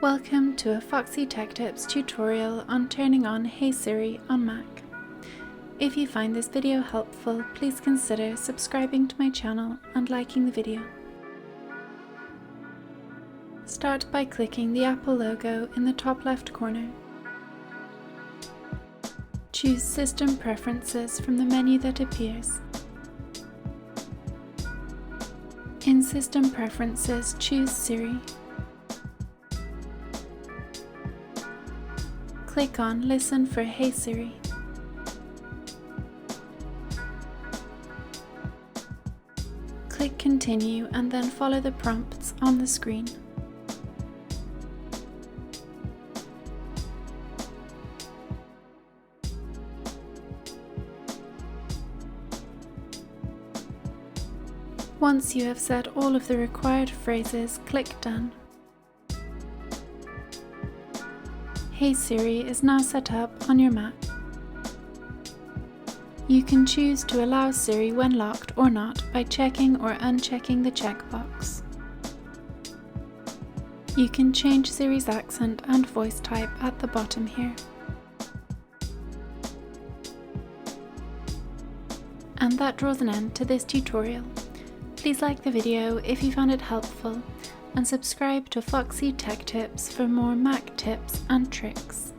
Welcome to a Foxy Tech Tips tutorial on turning on Hey Siri on Mac. If you find this video helpful, please consider subscribing to my channel and liking the video. Start by clicking the Apple logo in the top left corner. Choose System Preferences from the menu that appears. In System Preferences, choose Siri. Click on Listen for Hey Siri. Click Continue and then follow the prompts on the screen. Once you have said all of the required phrases, click Done. Hey Siri is now set up on your Mac. You can choose to allow Siri when locked or not by checking or unchecking the checkbox. You can change Siri's accent and voice type at the bottom here. And that draws an end to this tutorial. Please like the video if you found it helpful, and subscribe to Foxy Tech Tips for more Mac tips and tricks.